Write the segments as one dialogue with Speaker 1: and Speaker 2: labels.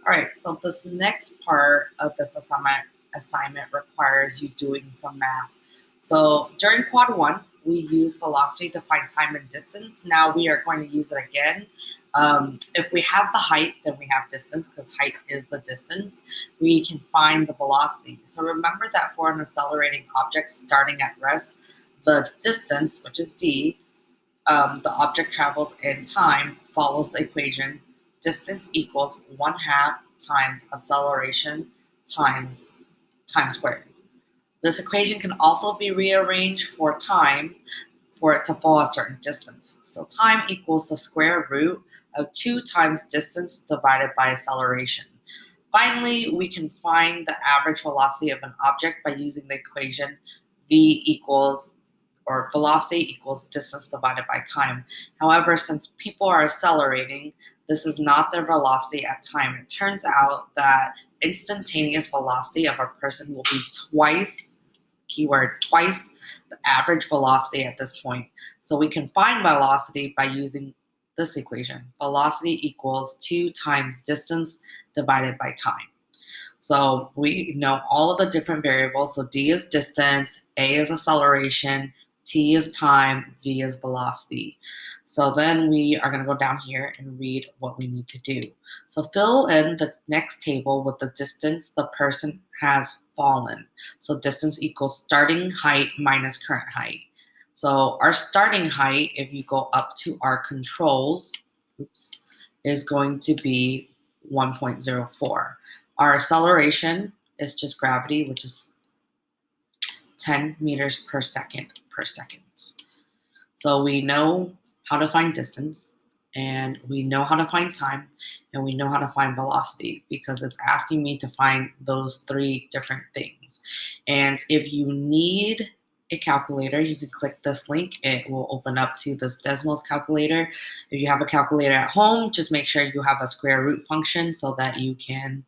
Speaker 1: All right, so this next part of this assignment requires you doing some math. So during quad one, we use velocity to find time and distance. Now we are going to use it again. If we have the height, then we have distance because height is the distance. We can find the velocity. So remember that for an accelerating object starting at rest, the distance, which is d, the object travels in time, follows the equation distance equals 1/2 times acceleration times time squared. This equation can also be rearranged for time for it to fall a certain distance. So time equals the square root of 2 times distance divided by acceleration. Finally, we can find the average velocity of an object by using the equation v equals or velocity equals distance divided by time. However, since people are accelerating, this is not their velocity at time. It turns out that instantaneous velocity of a person will be twice, keyword twice, the average velocity at this point. So we can find velocity by using this equation. Velocity equals 2 times distance divided by time. So we know all of the different variables. So d is distance, a is acceleration, t is time, v is velocity. So then we are going to go down here and read what we need to do. So fill in the next table with the distance the person has fallen. So distance equals starting height minus current height. So our starting height, if you go up to our controls, is going to be 1.04. Our acceleration is just gravity, which is 10 meters per second per second. So we know how to find distance, and we know how to find time, and we know how to find velocity because it's asking me to find those 3 different things. And if you need a calculator, you can click this link. It will open up to this Desmos calculator. If you have a calculator at home, just make sure you have a square root function so that you can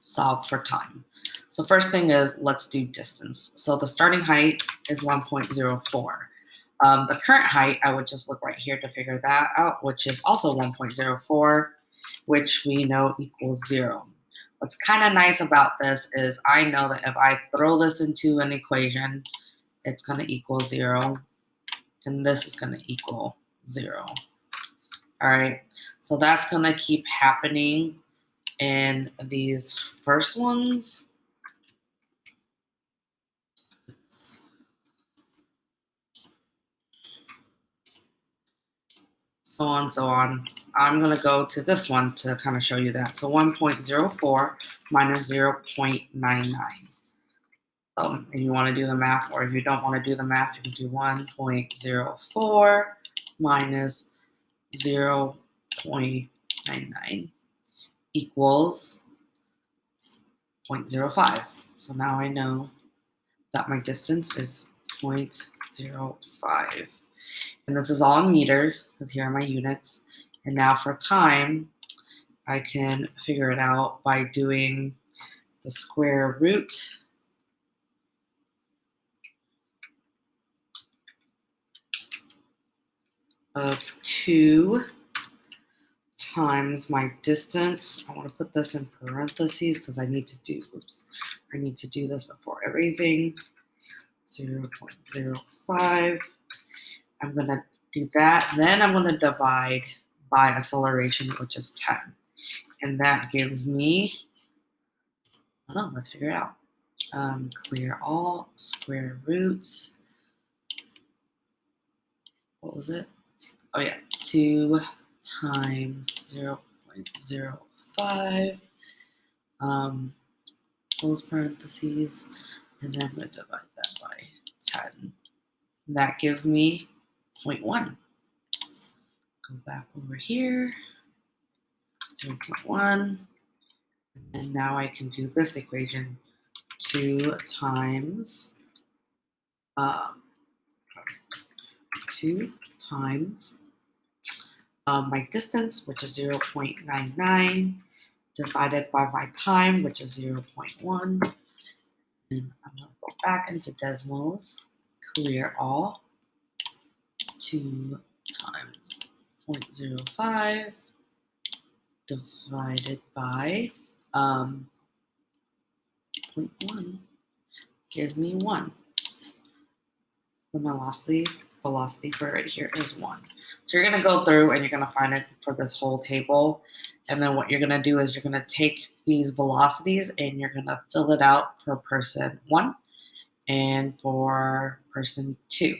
Speaker 1: solve for time. So first thing is, let's do distance. So the starting height is 1.04. The current height, I would just look right here to figure that out, which is also 1.04, which we know equals 0. What's kind of nice about this is I know that if I throw this into an equation, it's going to equal 0, and this is going to equal 0. All right, so that's going to keep happening in these first ones. So on, so on. I'm going to go to this one to kind of show you that. So 1.04 minus 0.99. If you want to do the math, or if you don't want to do the math, you can do 1.04 minus 0.99 equals 0.05. So now I know that my distance is 0.05. And this is all in meters, because here are my units. And now for time, I can figure it out by doing the square root of 2 times my distance. I want to put this in parentheses because I need to do this before everything. 0.05. I'm going to do that. Then I'm going to divide by acceleration, which is 10. And that gives me, let's figure it out. Clear all, square roots. What was it? Oh yeah, 2 times 0.05, close parentheses, and then I'm going to divide that by 10. That gives me 0.1. Go back over here, 0.1, and now I can do this equation. 2 times 2 times my distance, which is 0.99, divided by my time, which is 0.1. And I'm going to go back into Desmos, clear all, 2 times 0.05, divided by 0.1 gives me 1. The velocity for right here is 1. So you're going to go through and you're going to find it for this whole table. And then what you're going to do is you're going to take these velocities and you're going to fill it out for person 1 and for person 2.